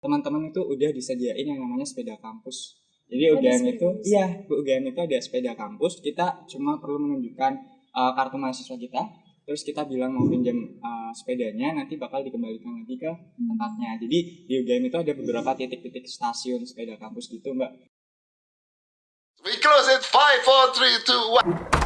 teman-teman itu udah disediain yang namanya sepeda kampus. Jadi UGM itu ada sepeda kampus. Kita cuma perlu menunjukkan kartu mahasiswa kita, terus kita bilang mau pinjam sepedanya, nanti bakal dikembalikan lagi ke tempatnya. Jadi di UGM itu ada beberapa titik-titik stasiun sepeda kampus gitu, Mbak. We close it 5, 4, 3, 2, 1.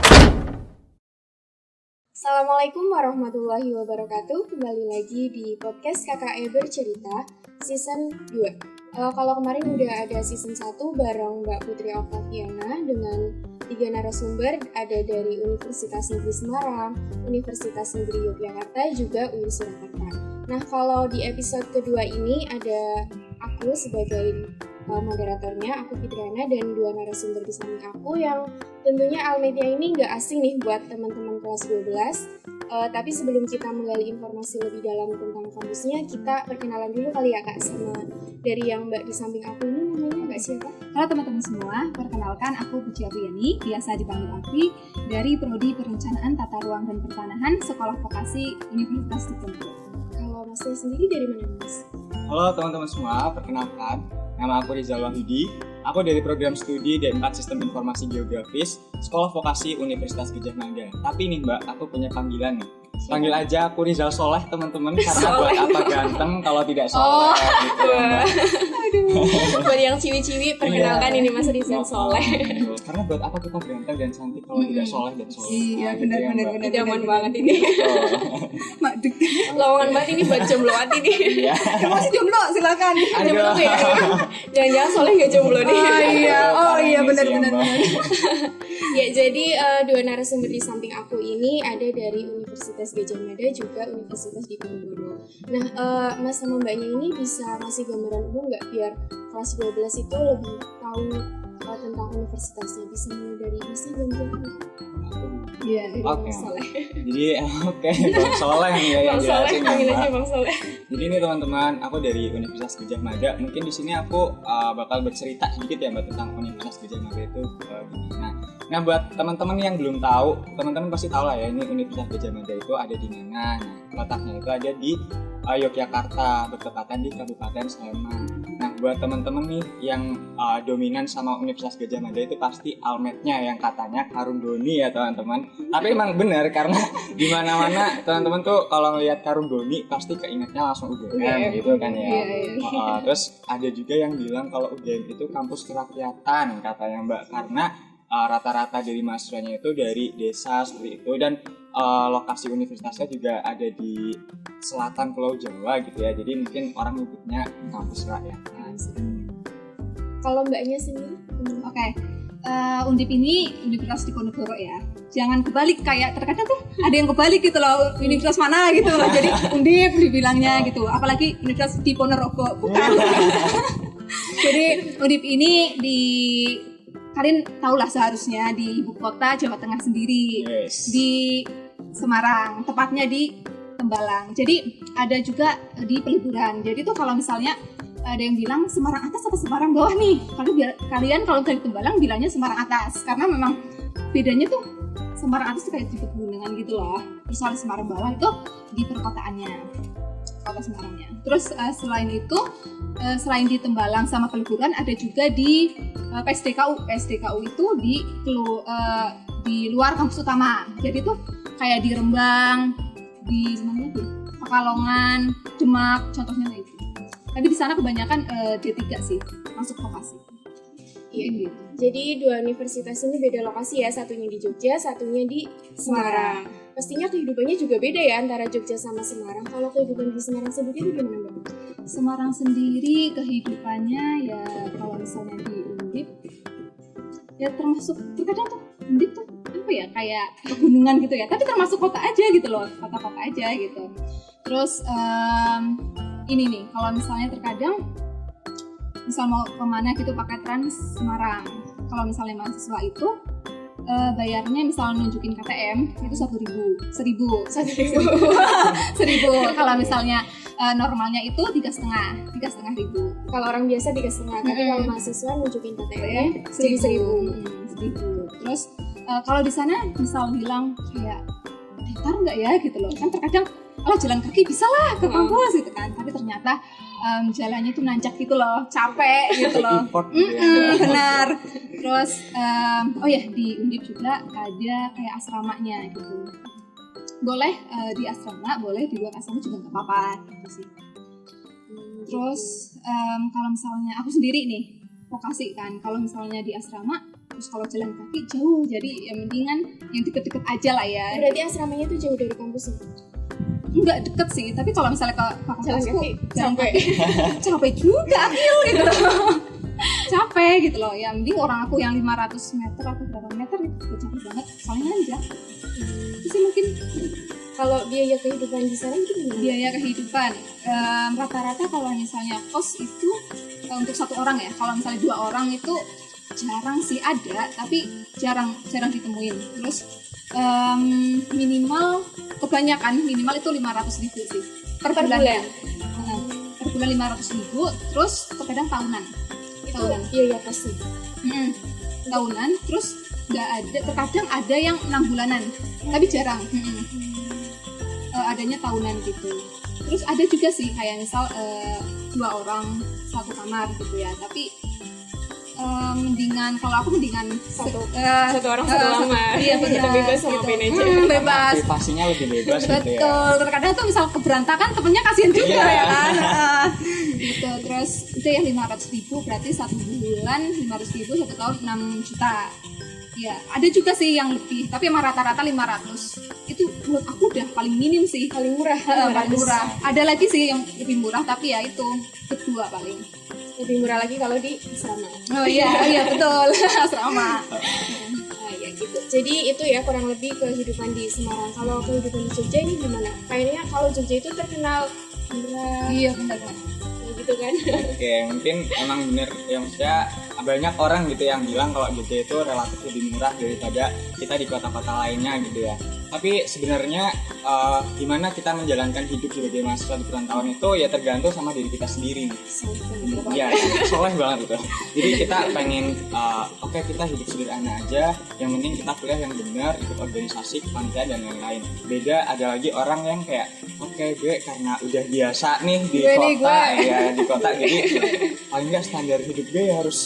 Assalamualaikum warahmatullahi wabarakatuh. Kembali lagi di podcast KKE Bercerita Season 2. Kalau kemarin udah ada Season 1 bareng Mbak Putri Octaviana dengan 3 narasumber, ada dari Universitas Negeri Semarang, Universitas Negeri Yogyakarta, juga UI Surakarta. Nah, kalau di episode kedua ini ada aku sebagai moderatornya, aku Fitriana, dan 2 narasumber di samping aku yang tentunya Almedia ini nggak asing nih buat teman-teman kelas 12. Tapi sebelum kita menggali informasi lebih dalam tentang kampusnya, kita perkenalan dulu kali ya Kak, sama dari yang Mbak di samping aku ini namanya Mbak siapa? Halo teman-teman semua, perkenalkan aku Puji Apriyani, biasa dipanggil Apri, dari Prodi Perencanaan Tata Ruang dan Pertanahan Sekolah Vokasi Universitas Diponegoro. Kalau Masnya sendiri dari mana Mas? Halo teman-teman semua, perkenalkan, nama aku Rizal Wahyudi. Aku dari program studi D4 Sistem Informasi Geografis, Sekolah Vokasi Universitas Gadjah Mada. Tapi nih Mbak, aku punya panggilan nih. Panggil aja aku Rizal Soleh teman-teman, karena buat apa ganteng kalau tidak soleh gitu ya Mbak. Buat yang ciwi-ciwi, perkenalkan ini Mas Rizal Soleh. Karena buat apa kita ganteng dan cantik kalau tidak soleh dan soleh. Iya, benar-benar. Idaman banget ini. Makduk. Lowongan banget ini buat jombloan ini. Iya. Masih jomblo, silakan. Jomblo tuh ya. Jangan-jangan Soleh nggak jomblo nih. Oh iya, benar. Ya, jadi 2 narasumber di samping aku ini ada dari Universitas Gadjah Mada, juga Universitas Diponegoro. Nah, Mas sama Mbaknya ini bisa ngasih gambaran umum nggak biar kelas 12 itu lebih tahu tentang universitasnya? Bisa mulai dari Mas Bang Iya, Oke. Soleh. Jadi Bang Soleh nih ya yang Bang Soleh, jelasin ya, panggil aja Mbak. Bang Soleh. Jadi ini teman-teman, aku dari Universitas Gadjah Mada. Mungkin di sini aku bakal bercerita sedikit ya Mbak tentang Universitas Gadjah Mada itu gimana. Nah, buat teman-teman yang belum tahu, teman-teman pasti tahu lah ya ini Universitas Gadjah Mada itu ada di mana. Nah, letaknya itu ada di Yogyakarta, bertepatan di Kabupaten Sleman. Nah, buat teman-teman nih yang dominan sama Universitas Gadjah Mada itu pasti almetnya yang katanya Karung Goni ya teman-teman. Tapi emang benar karena di mana-mana teman-teman tuh kalau ngelihat Karung Goni pasti keingetnya langsung UGM gitu kan ya. Terus ada juga yang bilang kalau UGM itu kampus kerakyatan katanya Mbak, karena rata-rata dari mahasiswanya itu dari desa seperti itu, dan lokasi universitasnya juga ada di selatan Pulau Jawa gitu ya. Jadi mungkin orang nyebutnya kampus kerakyatan. Kalau Mbaknya sendiri? Oke. Undip ini Universitas Diponegoro ya. Jangan kebalik, kayak terkadang tuh ada yang kebalik gitu loh, universitas mana gitu loh. Jadi Undip dibilangnya gitu. Apalagi Universitas Diponegoro, bukan. Jadi Undip ini kalian tahulah seharusnya di ibu kota Jawa Tengah sendiri, di Semarang, tepatnya di Tembalang. Jadi ada juga di Peliburan. Jadi tuh kalau misalnya ada yang bilang Semarang atas atau Semarang bawah nih, kalian kalau dari Tembalang bilangnya Semarang atas, karena memang bedanya tuh Semarang atas tuh kayak di pegunungan gitu loh. Terus kalau Semarang bawah itu di perkotaannya, kota Semarangnya. Terus selain itu, selain di Tembalang sama Peliburan, ada juga di PSDKU. PSDKU itu di luar kampus utama. Jadi tuh kayak di Rembang, di mana tuh? Pekalongan, Demak, contohnya kayak gitu. Tapi di sana kebanyakan D3 sih, masuk vokasi. Iya gitu. Jadi 2 universitas ini beda lokasi ya, satunya di Jogja, satunya di Semarang. Pastinya kehidupannya juga beda ya antara Jogja sama Semarang. Kalau kehidupan di Semarang sendiri gimana Mbak? Semarang sendiri kehidupannya ya kalau misalnya di Undip ya termasuk terkadang tuh Undip tuh apa ya, kayak pegunungan gitu ya, tapi termasuk kota aja gitu loh, kota-kota aja gitu. Terus ini nih, kalau misalnya terkadang misal mau kemana gitu pakai Trans Semarang, kalau misalnya mahasiswa itu bayarnya misal nunjukin KTM itu 1.000. Kalau misalnya normalnya itu 3.500. Kalau orang biasa 3.500, tapi kalau mahasiswa nunjukin KTM jadi 1.000. Terus kalau di sana misal bilang kayak dapat hektar nggak ya gitu loh. Kan terkadang jalan kaki bisa lah ke kampus gitu kan, tapi ternyata jalannya tuh nanjak gitu loh, capek gitu loh. Effort gitu ya. Benar. Terus oh ya, di Undip juga ada kayak asramanya gitu. Boleh di asrama, boleh di luar asrama juga nggak apa-apa gitu sih. Terus kalau misalnya aku sendiri nih vokasi kan, kalau misalnya di asrama terus kalau jalan kaki jauh, jadi yang mendingan yang deket-deket aja lah ya. Berarti asramanya tuh jauh dari kampus ya? Enggak deket sih, tapi kalau misalnya ke Jalan fakultasku kaki jalan capek. kaki capek juga Akil gitu loh. Capek gitu loh, ya mending orang aku yang 500 meter atau berapa meter itu udah capek banget, soalnya nanjak. Itu sih mungkin. Kalau biaya kehidupan di sana itu gimana? Biaya kehidupan rata-rata kalau misalnya kos itu untuk satu orang ya, kalau misalnya 2 orang itu jarang sih ada, tapi jarang ditemuin. Terus minimal kebanyakan minimal itu 500.000 sih per bulan. Per bulan 500.000, terus terkadang tahunan. Itu biaya pasti. Tahunan, terus nggak ada, terkadang ada yang 6 bulanan, tapi jarang. Adanya tahunan gitu. Terus ada juga sih kayak misal 2 orang satu kamar gitu ya, tapi mendingan, kalau aku mendingan satu orang satu kamar. Iya benar. Kita bebas sama gitu. manajer. Bebas. Privasinya lebih bebas gitu ya. Betul. Terkadang tuh misal keberantakan temennya kasihan juga Iya. ya kan. Gitu. Terus itu ya 500.000 berarti 1 bulan 500.000, 1 tahun 6 juta. Ya, ada juga sih yang lebih, tapi emang rata-rata 500. Itu menurut aku udah paling minim sih. Paling murah. Paling murah. Ada lagi sih yang lebih murah, tapi ya itu kedua paling. Lebih murah lagi kalau di asrama. Oh iya betul. Asrama. Nah, ya gitu. Jadi itu ya kurang lebih kehidupan di Semarang. Kalau kehidupan di Jogja ini gimana? Kayaknya kalau Jogja itu terkenal murah. Iya benar. Kayak gitu kan. Oke, mungkin emang bener ya, maksudnya banyak orang gitu yang bilang kalau Jogja itu relatif lebih murah daripada kita di kota-kota lainnya gitu ya. Tapi sebenarnya gimana kita menjalankan hidup sebagai mahasiswa di perantauan itu ya tergantung sama diri kita sendiri. Iya, soleh banget gitu. Jadi kita pengen oke, kita hidup sederhana aja, yang penting kita kuliah yang benar, ikut organisasi, kepanitiaan dan lain-lain. Beda ada lagi orang yang kayak oke, gue karena udah biasa nih di kota ya, di kota jadi paling nggak standar hidup gue harus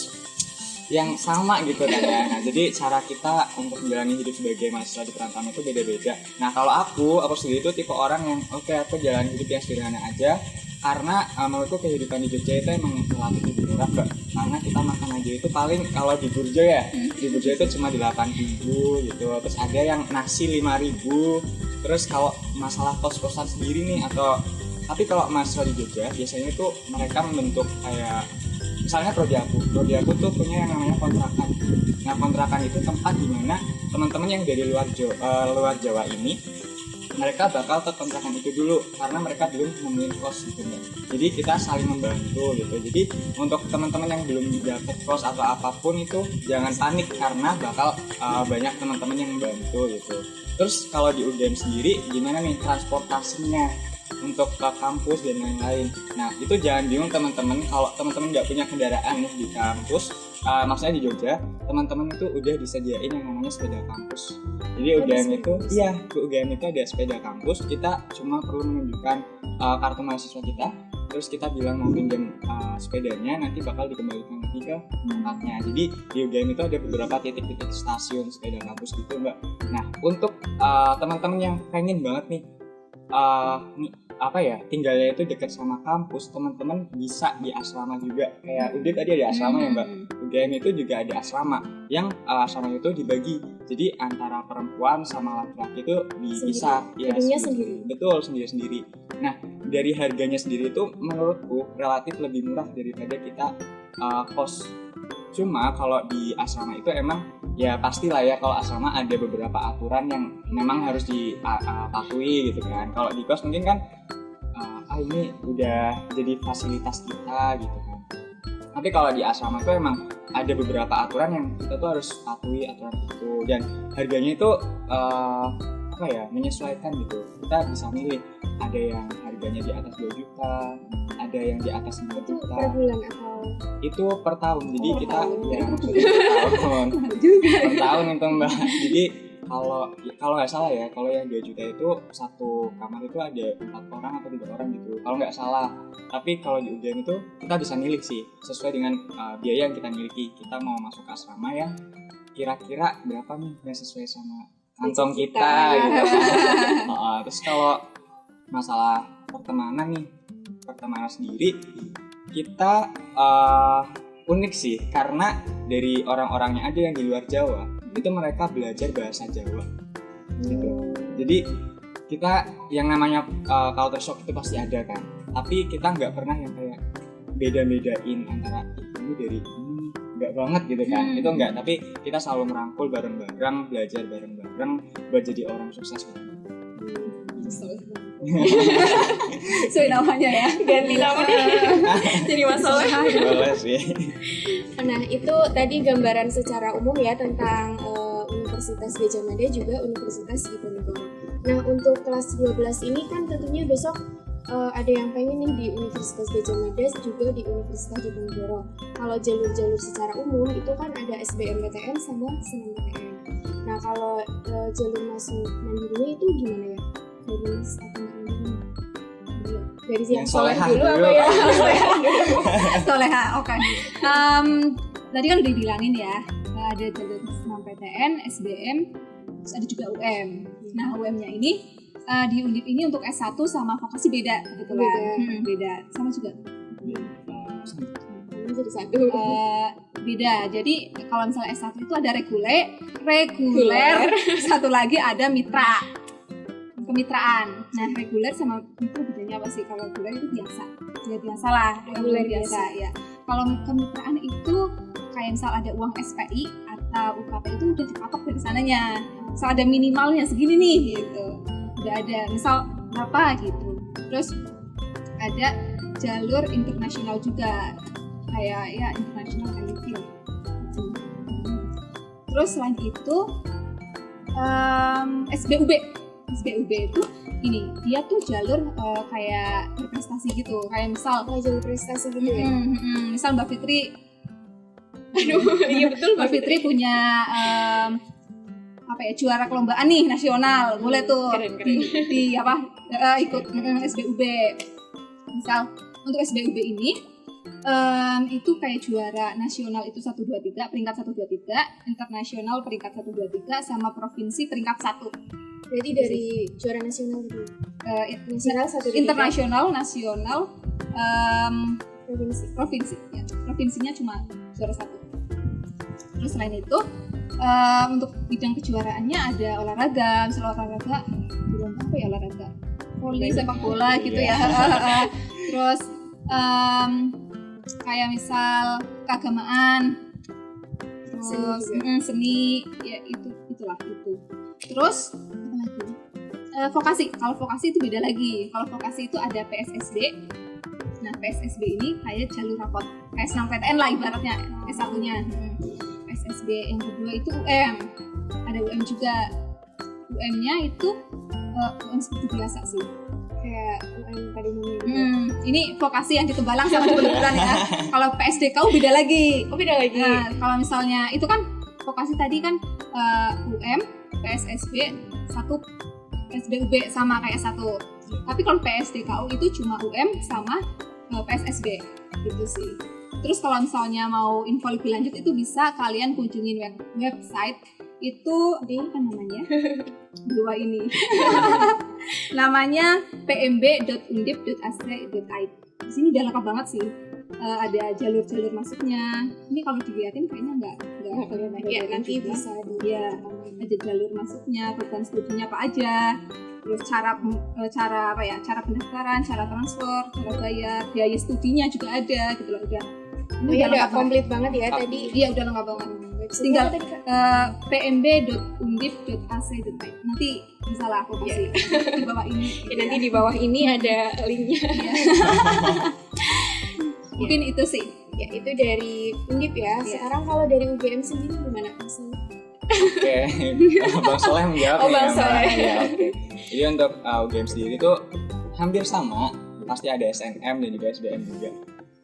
yang sama gitu kan ya. Nah, jadi cara kita untuk menjalani hidup sebagai mahasiswa di perantauan itu beda-beda. Nah, kalau aku sendiri itu tipe orang yang oke, aku jalan hidup yang sederhana aja, karena menurutku kehidupan di Jogja itu emang relatif lebih murah, Mbak. Karena kita makan aja itu paling kalau di Burjo ya, di Burjo itu cuma 8.000 gitu. Terus ada yang nasi 5.000. Terus kalau masalah kos-kosan sendiri nih tapi kalau mahasiswa di Jogja biasanya itu mereka membentuk kayak misalnya prodi aku tuh punya yang namanya kontrakan. Nah, kontrakan itu tempat di mana teman-teman yang dari luar Jawa ini mereka bakal ke kontrakan itu dulu karena mereka belum nemuin kos gitu kan. Jadi kita saling membantu gitu. Jadi untuk teman-teman yang belum dapat kos atau apapun itu jangan panik karena bakal banyak teman-teman yang membantu gitu. Terus kalau di UGM sendiri gimana nih transportasinya untuk ke kampus dan lain-lain. Nah, itu jangan bingung teman-teman kalau teman-teman nggak punya kendaraan nih di kampus. Maksudnya di Jogja, teman-teman itu udah disediain yang namanya sepeda kampus. Jadi UGM itu ada sepeda kampus. Kita cuma perlu menunjukkan kartu mahasiswa kita. Terus kita bilang mau pinjam sepedanya, nanti bakal dikembalikan lagi ke tempatnya. Jadi di UGM itu ada beberapa titik-titik stasiun sepeda kampus gitu, Mbak. Nah, untuk teman-teman yang pengen banget nih tinggalnya itu dekat sama kampus, teman-teman bisa di asrama juga. Kayak UD tadi ada asrama ya, Mbak. UGM itu juga ada asrama yang asrama itu dibagi. Jadi antara perempuan sama laki-laki itu bisa sendiri. Betul, sendiri-sendiri. Nah, dari harganya sendiri itu menurutku relatif lebih murah daripada kita kos. Cuma kalau di asrama itu emang ya pastilah ya, kalau asrama ada beberapa aturan yang memang harus dipatuhi gitu kan. Kalau di kos mungkin kan ini udah jadi fasilitas kita gitu kan. Tapi kalau di asrama itu emang ada beberapa aturan yang kita tuh harus patuhi aturan itu, dan harganya itu menyesuaikan gitu. Kita bisa milih, ada yang harganya di atas 2 juta, ada yang di atas 5 Itu juta. per bulan atau? Itu per tahun. Jadi Per kita tahun. ya maksudnya per tahun. Per tahun itu, Mbak. Jadi kalau nggak salah ya, kalau yang 2 juta itu satu kamar itu ada 4 orang atau 3 orang gitu, kalau nggak salah. Tapi kalau di UGM itu kita bisa milih sih sesuai dengan biaya yang kita miliki. Kita mau masuk ke asrama yang kira-kira berapa nih yang sesuai sama kantong kita gitu. Terus kalau masalah pertemanan sendiri kita unik sih, karena dari orang-orangnya aja yang di luar Jawa itu mereka belajar bahasa Jawa gitu. Jadi kita yang namanya culture shock itu pasti ada kan, tapi kita nggak pernah yang kayak beda-bedain antara ini dari ini, nggak banget gitu kan. Itu nggak, tapi kita selalu merangkul bareng-bareng, belajar bareng-bareng buat jadi orang sukses bareng. Sesuai namanya ya, Ganti namanya jadi masalah. Boleh sih. Nah, itu tadi gambaran secara umum ya tentang Universitas Gadjah Mada juga Universitas Diponegoro. Nah, untuk kelas 12 ini kan tentunya besok ada yang pengen nih di Universitas Gadjah Mada juga di Universitas Diponegoro. Kalau jalur-jalur secara umum itu kan ada SBMPTN sama SNMPTN. Nah, kalau jalur masuk mandirinya itu gimana ya? Dari yang Soleha dulu dulu. apa ya? Soleha, oke. Tadi kan udah dibilangin ya, ada jalur SNMPTN, SBM, terus ada juga UM. Nah, UM-nya ini di Undip ini untuk S1 sama vokasi beda kebetulan. Beda, sama juga. Jadi satu. Beda. Jadi kalau misalnya S1 itu ada reguler, satu lagi ada kemitraan. Nah, reguler sama itu bedanya apa sih? Kalau reguler itu biasa. Ya biasalah, reguler biasa ya. Kalau kemitraan itu kayak misal ada uang SPI atau UKT itu udah dipatok dari sananya. Misal ada minimalnya segini nih gitu. Udah ada misal berapa gitu. Terus ada jalur internasional juga. Kayak ya internasional kayak gitu. Terus selain itu SBUB itu ini dia tuh jalur kayak berprestasi gitu, kayak misal jalur prestasi gitu ya. Misal Mbak Fitri, Iya betul Mbak Fitri punya juara kelompaan nih nasional, boleh tuh Keren. di ikut SBUB. Misal untuk SBUB ini itu kayak juara nasional itu 1, 2, 3, peringkat 1, 2, 3, internasional peringkat 1, 2, 3, sama provinsi peringkat 1. Berarti dari juara nasional gitu. Nasional 1, 2, 3. Internasional, nasional, Provinsi. Ya, provinsinya cuma juara 1. Terus selain itu untuk bidang kejuaraannya ada olahraga, misalnya olahraga bilang apa ya, olahraga voli, sepak bola gitu ya. Terus kayak misal keagamaan, terus seni ya itulah. Terus apa lagi? Vokasi. Kalau vokasi itu beda lagi. Kalau vokasi itu ada PSSB. Nah, PSSB ini kayak jalur rapot, kayak SNMPTN lah ibaratnya S1-nya. PSSB yang kedua itu UM. Ada UM juga. UM-nya itu UM seperti biasa sih. Kayak UM pada umumnya gitu. Ini vokasi yang di Tembalang sama di Peluburan ya. Kalau PSDKU beda lagi. Oh, beda lagi. Nah, kalau misalnya itu kan vokasi tadi kan UM, PSSB, 1 SBUB sama kayak 1. Tapi kalau PSDKU itu cuma UM sama PSSB gitu sih. Terus kalau misalnya mau info lebih lanjut itu bisa kalian kunjungin website itu di apa namanya? Dua ini. Namanya pmb.undip.ac.id. Di sini udah lengkap banget sih. Ada jalur-jalur masuknya. Ini kalau dilihatin kayaknya nggak kelihatan. Ya, nanti bisa ada jalur masuknya, program studinya apa aja, terus cara pendaftaran, cara transfer, cara bayar, biaya studinya juga ada gitu loh. Udah komplit banget ya tadi. Iya, udah lengkap banget. Tinggal pmb.undip.ac.id. Nanti bisa lah aku kasih di bawah ini. Nanti di bawah ini ada linknya. Mungkin itu sih. Ya, itu dari Undip ya. Sekarang kalau dari UGM sendiri gimana maksudnya? Oke, Bang Soleh menjawab. Bang Soleh. Ya, oke. Jadi untuk UGM sendiri tuh hampir sama, pasti ada SNM dan juga SBM juga.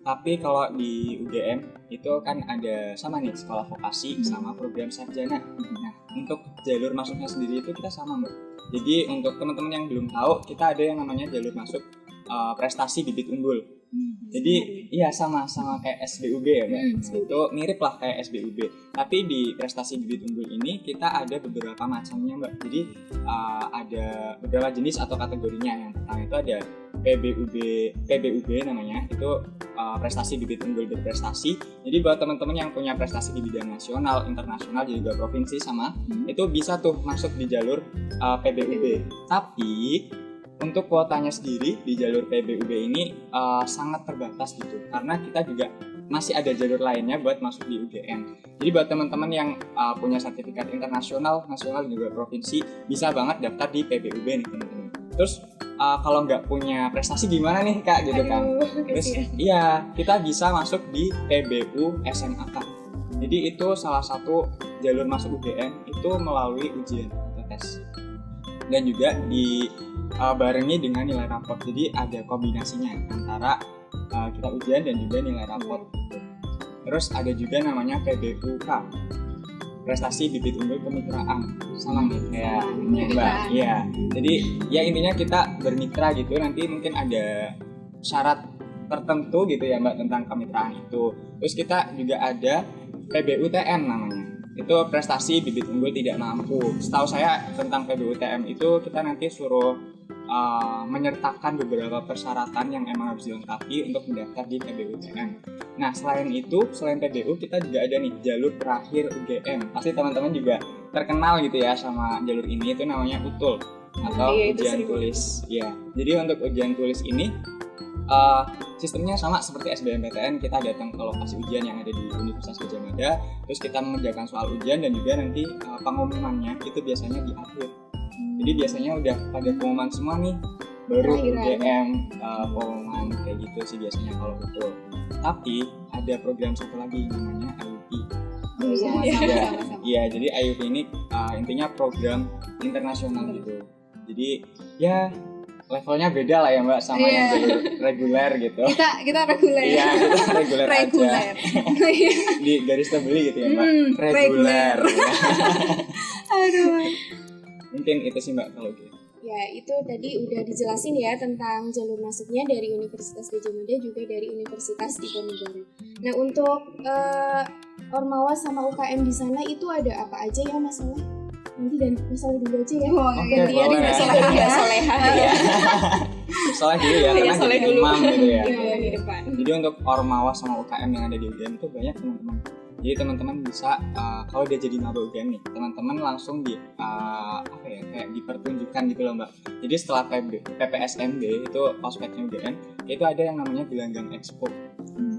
Tapi kalau di UGM itu kan ada sama nih sekolah vokasi sama program sarjana. Nah, untuk jalur masuknya sendiri itu kita sama Mbak. Jadi untuk teman-teman yang belum tahu, kita ada yang namanya jalur masuk prestasi bibit unggul. Jadi iya sama kayak SBUB ya Mbak. Itu mirip lah kayak SBUB. Tapi di prestasi bibit unggul ini kita ada beberapa macamnya Mbak. Jadi ada beberapa jenis atau kategorinya. Yang pertama itu ada PBUB namanya. Itu prestasi bibit unggul berprestasi. Jadi buat teman-teman yang punya prestasi di bidang nasional, internasional, juga provinsi sama, itu bisa tuh masuk di jalur PBUB. Tapi untuk kuotanya sendiri di jalur PBUB ini sangat terbatas gitu, karena kita juga masih ada jalur lainnya buat masuk di UGM. Jadi buat teman-teman yang punya sertifikat internasional, nasional juga provinsi, bisa banget daftar di PBUB nih teman-teman. Terus kalau nggak punya prestasi gimana nih Kak gitu kan? Terus iya, kita bisa masuk di PBU SMAK. Jadi itu salah satu jalur masuk UGM itu melalui ujian atau tes. Dan juga barengi dengan nilai raport. Jadi ada kombinasinya antara kita ujian dan juga nilai raport. Terus ada juga namanya PBUK, prestasi bibit unggul kemitraan, sama nih kayak Mbak. Iya. Jadi ya intinya kita bermitra gitu. Nanti mungkin ada syarat tertentu gitu ya Mbak tentang kemitraan itu. Terus kita juga ada PBUTM namanya. Itu prestasi bibit unggul tidak mampu. Setahu saya tentang PBUTM itu kita nanti suruh menyertakan beberapa persyaratan yang emang harus dilengkapi untuk mendaftar di PBUTM. Nah selain PBU kita juga ada nih jalur terakhir UGM. Pasti teman-teman juga terkenal gitu ya sama jalur ini, itu namanya UTUL atau ujian tulis. Ya, jadi untuk ujian tulis ini sistemnya sama seperti SBMPTN. Kita datang ke lokasi ujian yang ada di Universitas Gadjah Mada, terus kita mengerjakan soal ujian dan juga nanti pengumumannya itu biasanya di akhir. Jadi biasanya udah pada pengumuman semua nih, baru UGM pengumuman kayak gitu sih biasanya kalau betul. Tapi ada program satu lagi namanya IUP. Iya, jadi IUP ini intinya program internasional gitu. Jadi ya levelnya beda lah ya Mbak sama yang jalur reguler gitu. Kita reguler. Iya, kita reguler aja. Di garis terbeli gitu ya Mbak. Reguler. Aduh. Mungkin itu sih Mbak kalau gitu. Ya, itu tadi udah dijelasin ya tentang jalur masuknya dari Universitas Gadjah Mada juga dari Universitas Diponegoro. Nah, untuk Ormawa sama UKM di sana itu ada apa aja ya masalah? Nanti dan masalah dulu aja ya. Gantian di masalah ya Soleha ya. Soalnya dulu ya, karena jadi imam gitu ya. Di depan. Jadi untuk Ormawa sama UKM yang ada di UGM itu banyak teman-teman. Jadi teman-teman bisa kalau dia jadi maba UGM nih, teman-teman langsung kayak dipertunjukkan gitu loh Mbak. Jadi setelah PPSMB itu ospeknya UGM, itu ada yang namanya Gelanggang Expo.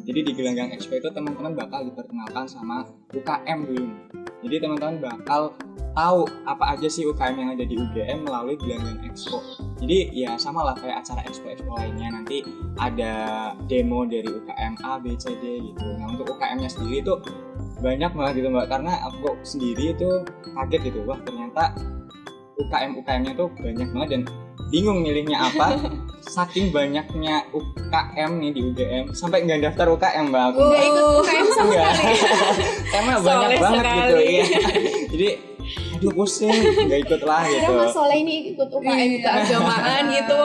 Jadi di Gelanggang Expo itu teman-teman bakal diperkenalkan sama UKM dulu. Jadi teman-teman bakal tahu apa aja sih UKM yang ada di UGM melalui Gelanggang Expo. Jadi ya sama lah kayak acara expo-expo lainnya, nanti ada demo dari UKM A, B, C, D gitu. Nah untuk UKM-nya sendiri itu banyak banget gitu Mbak, karena aku sendiri itu kaget gitu, wah ternyata UKM-UKM-nya tuh banyak banget dan bingung milihnya apa. Saking banyaknya UKM nih di UGM sampai nggak daftar UKM Mbak aku. Nggak ikut UKM sama sekali. Emang banyak banget gitu iya. Jadi aduh pusing, nggak ikut lah gitu. Kira Mas Soleh ini ikut UKM keagamaan gitu.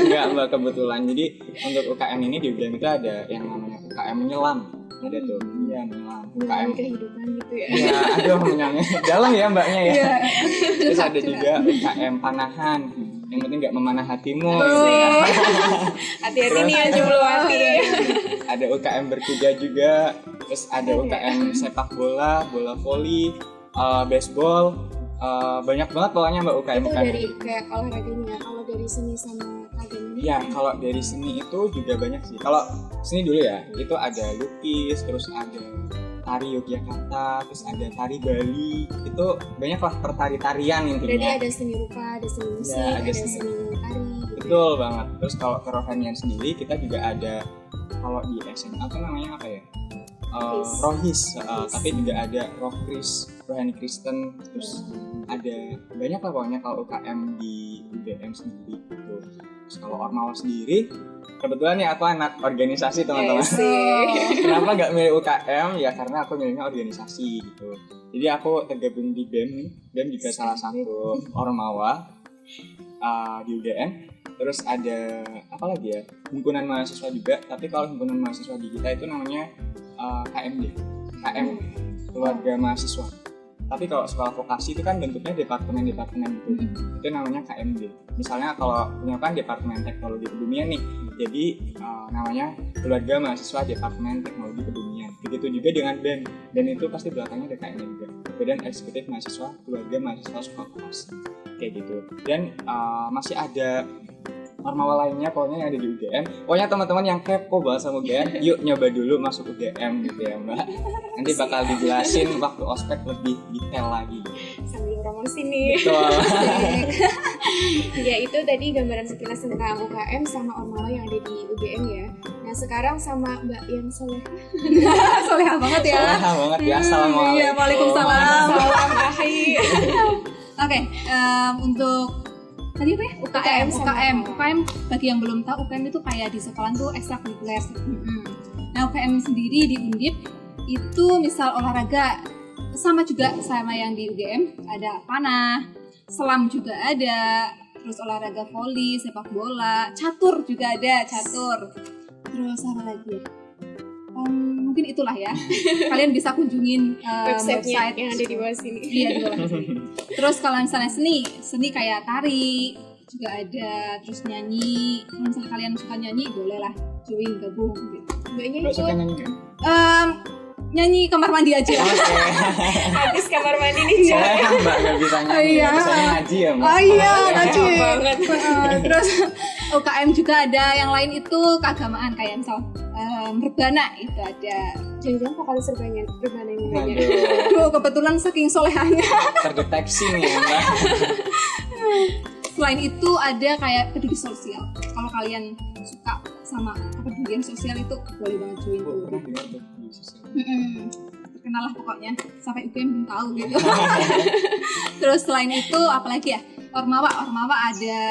Enggak Mbak, kebetulan. Jadi untuk UKM ini di UGM itu ada yang namanya UKM menyelam. Ada tuh, iya menyelam. UKM kehidupan gitu ya. Iya, aduh menyelamnya dalam ya Mbaknya ya. Terus ada juga UKM panahan. Yang penting nggak memanah hatimu. Gitu ya. Hati-hati nih ya jomblo hati. Ada UKM berkuda juga. Terus ada UKM sepak bola, bola voli, baseball. Banyak banget pokoknya Mbak UKM. Itu dari kayak olahraganya. Kalau dari seni sama agamanya? Ya kalau dari seni itu juga banyak sih. Kalau seni dulu ya, itu ada lukis, terus ada tari Yogyakarta, terus ada tari Bali. Itu banyak lah pertari-tarian intinya. Berarti ada seni rupa, ada seni musik, Ya, ada seni tari. Betul banget. Terus kalau kerohanian sendiri kita juga ada, kalau di SMA itu namanya apa ya? Rohis, tapi juga ada rohani Kristen, terus ada banyak lah pokoknya kalau UKM di UGM sendiri gitu. Terus kalau Ormawa sendiri kebetulan ya aku anak organisasi teman-teman. Kenapa nggak milih UKM? Ya karena aku milihnya organisasi gitu. Jadi aku tergabung di BEM nih. BEM juga salah satu ormawa di UGM. Terus ada apa lagi ya? Himpunan mahasiswa juga. Tapi kalau himpunan mahasiswa di kita itu namanya KMD, KM, keluarga mahasiswa. Tapi kalau sekolah vokasi itu kan bentuknya departemen-departemen gitu. Itu namanya KMD. Misalnya kalau punya kan Departemen Teknologi Kebumian nih. Jadi namanya keluarga mahasiswa Departemen Teknologi Kebumian. Begitu juga dengan BEM. BEM itu pasti belakangnya ada KMD juga. Badan Eksekutif Mahasiswa Keluarga Mahasiswa Sekolah Vokasi. Kayak gitu. Dan masih ada ormawa lainnya pokoknya yang ada di UGM. Pokoknya teman-teman yang kepo banget sama UGM, yuk nyoba dulu masuk UGM gitu ya Mbak. Nanti bakal dijelasin waktu ospek lebih detail lagi. Sambil promosi nih. Betul. Ya itu tadi gambaran sekilas tentang UKM sama ormawa yang ada di UGM ya. Nah sekarang sama Mbak yang soleh. Soleha banget ya. Soleha banget ya. Assalamualaikum. Iya, waalaikumsalam. Salam ahi. Oke, untuk tadi apa ya? UKM sama UKM bagi yang belum tahu, UKM itu kayak di sekolah tuh ekstrakurikuler. Nah, UKM sendiri di Undip itu misal olahraga sama juga sama yang di UGM, ada panah, selam juga ada, terus olahraga voli, sepak bola, catur juga ada, catur. Terus apa lagi ya? Mungkin itulah ya. Kalian bisa kunjungin website website yang ada di bawah sini. Iya, di bawah sini. Terus kalau misalnya seni kayak tari juga ada, terus nyanyi. Kalau misalnya kalian suka nyanyi, bolehlah join gabung gitu. Mbaknya Mbak itu suka nyanyi kan? Nyanyi kamar mandi aja. Oke. habis kamar mandi nih Cak. Soalnya Mbak nggak bisa nyanyi, Iya. bisanya ngaji ya Mbak. Oh iya, Oke. ngaji. banget. Terus UKM juga ada, yang lain itu keagamaan kayak misal Rebana itu ada. Jangan-jangan vokalis Rebana ini banyak. Aduh, Duh, kebetulan saking solehanya. terdeteksi nih ya Mbak. Selain itu ada kayak peduli sosial. Kalau kalian suka sama kepedulian sosial itu boleh banget join Oh, tuh. pernah dengar tuh di sosial. Terkenal lah pokoknya, sampai UGM belum tahu gitu. Terus selain itu apalagi ya, ormawa ada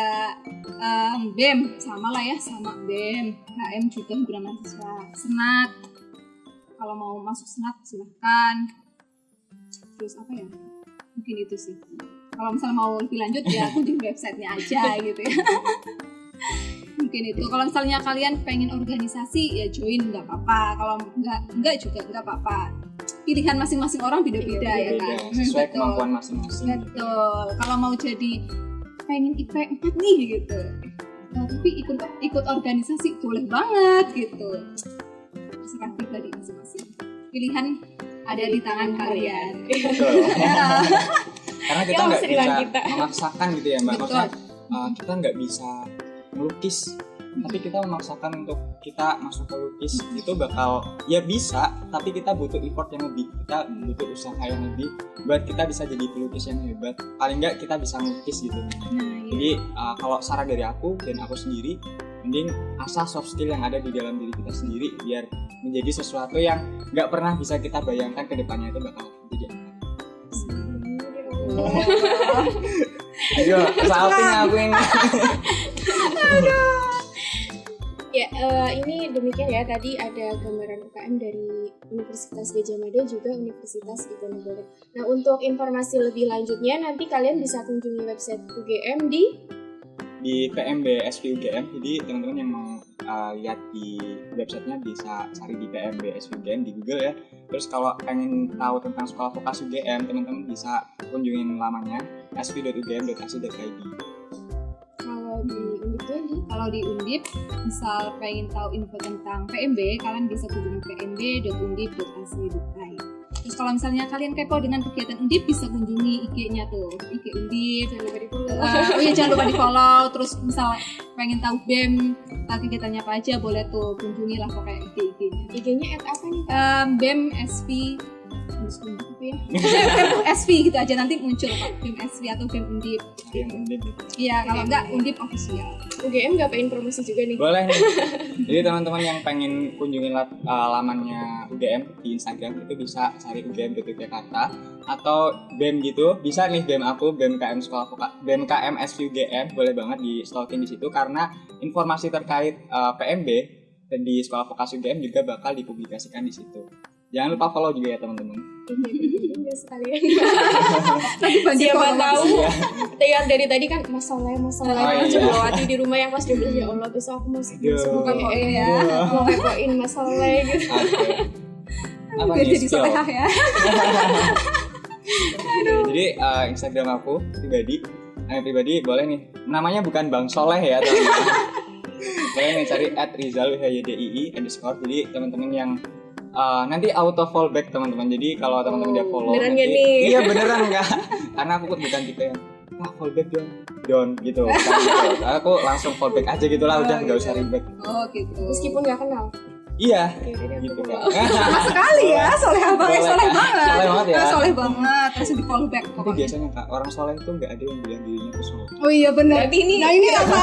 BEM, sama lah ya sama BEM, HM juga himpunan mahasiswa, senat, kalau mau masuk senat silahkan. Terus apa ya, mungkin itu sih. Kalau misalnya mau lebih lanjut ya kunjungi websitenya aja gitu ya. Mungkin itu. Kalau misalnya kalian pengen organisasi ya join, nggak apa-apa. Kalau nggak juga nggak apa-apa. Pilihan masing-masing orang beda-beda ya kan. Sesuai Betul. kemampuan masing-masing. Betul. Kalau mau jadi pengen IP 4 nih gitu, tapi ikut organisasi boleh banget gitu. Terserah pribadi masing-masing. Pilihan ada di tangan kalian. Betul. Karena kita Ya, nggak masih di tangan bisa kita. memaksakan gitu ya Mbak. Betul. Maksudnya kita nggak bisa melukis, tapi kita memaksakan untuk kita masuk ke lukis itu bakal ya bisa, tapi kita butuh effort yang lebih, kita butuh usaha yang lebih buat kita bisa jadi pelukis yang hebat. Paling nggak kita bisa melukis gitu. Jadi kalau saran dari aku dan aku sendiri, mending asah soft skill yang ada di dalam diri kita sendiri biar menjadi sesuatu yang nggak pernah bisa kita bayangkan ke depannya itu bakal jadi apa. Ayo, salting aku ini. Ya, ini demikian ya. Tadi ada gambaran UKM dari Universitas Gadjah Mada juga Universitas Diponegoro. Nah, untuk informasi lebih lanjutnya nanti kalian bisa kunjungi website UGM di PMB SV UGM. Jadi teman-teman yang mau lihat di websitenya bisa cari di PMB SV UGM di Google ya. Terus kalau pengen tahu tentang sekolah vokasi UGM, teman-teman bisa kunjungin lamanya sv.ugm.ac.id. Kalau di Undip Misal pengen tahu info tentang PMB, kalian bisa kunjungi pmb.undip.ac.id. Terus kalau misalnya kalian kepo dengan kegiatan Undip, bisa kunjungi IG-nya tuh, IG Undip. jangan lupa di-follow. Oh iya, jangan lupa di follow. Terus misal pengen tahu BEM kegiatannya apa aja, boleh tuh kunjungi lah pokoknya IG-nya. IG-nya apa nih? BEM SV apa ya? BEM SV gitu aja nanti muncul Pak, BEM SV atau BEM Undip. Yang Undip gitu. Iya, kalau enggak Undip official. UGM nggak pengen promosi juga nih? Boleh nih. Jadi teman-teman yang pengen kunjungin lamannya UGM di Instagram itu bisa cari ugm.yogyakarta atau BEM gitu. Bisa nih BEM aku, BMKM BMKM SV UGM, boleh banget di stalking di situ karena informasi terkait PMB di Sekolah Vokasi UGM juga bakal dipublikasikan di situ. Jangan lupa follow juga ya teman-teman. Enggak sekalian. Tadi banjir Siapa follow, tahu Mas. yang dari tadi kan masalah Oh, iya. Jumlawati di rumah yang pas 12 ya Allah besok aku mau Bukan kok ini ya. mau kepoin masalah gitu. Oke. Apa Biar nih jadi skill? solehah ya. Jadi Instagram aku pribadi boleh nih. Namanya bukan Bang Soleh ya teman-teman. Boleh nih cari @rizalhyydii_. Jadi teman-teman yang nanti auto fallback teman-teman. Jadi kalau teman-teman udah follow beneran nanti, nggak nih? iya beneran enggak. Karena aku bukan tipe yang fallback dong gitu. Bukan gitu. Aku langsung fallback aja gitu lah, udah nggak usah ribet. Oh gitu. Meskipun nggak kenal. Iya, Oke, gitu aku kan. Sama sekali ya, soleh banget, Boleh, soleh Kak. banget. Soleh banget ya. Soleh banget, terus di follow back Tapi pokoknya. biasanya Kak, orang soleh itu nggak ada yang bilang dirinya tuh soleh. Oh iya benar. Berarti ini Nah ini apa?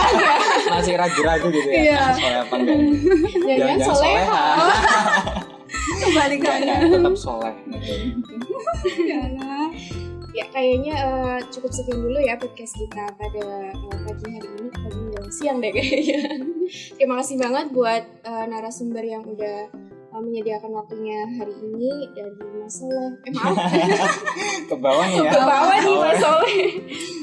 Masih ragu-ragu gitu ya. Iya. Soleh apa enggak? jangan Jangan-jangan soleha. Kebalikannya. Tetap soleh. Yalah. Ya kayaknya cukup sekian dulu ya podcast kita pada pagi hari ini. Pagi dan siang deh kayaknya. Terima kasih banget buat narasumber yang udah menyediakan waktunya hari ini dari Mas Soleh. Maaf, Ke bawah nih ya. ke bawah nih Mas Soleh.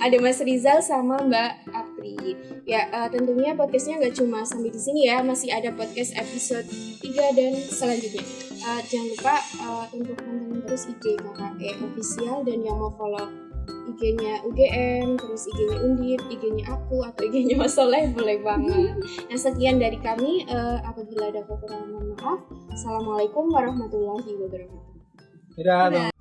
Ada Mas Rizal sama Mbak Apri. Ya tentunya podcastnya nggak cuma sampai di sini ya, masih ada podcast episode 3 dan selanjutnya. Jangan lupa untuk pantengin terus IG KKE official, dan yang mau follow IG-nya UGM, terus IG-nya Undip, IG-nya aku atau IG-nya Mas Soleh boleh banget. Nah sekian dari kami, apabila ada kekurangan mohon maaf. Assalamualaikum warahmatullahi wabarakatuh. Dadah.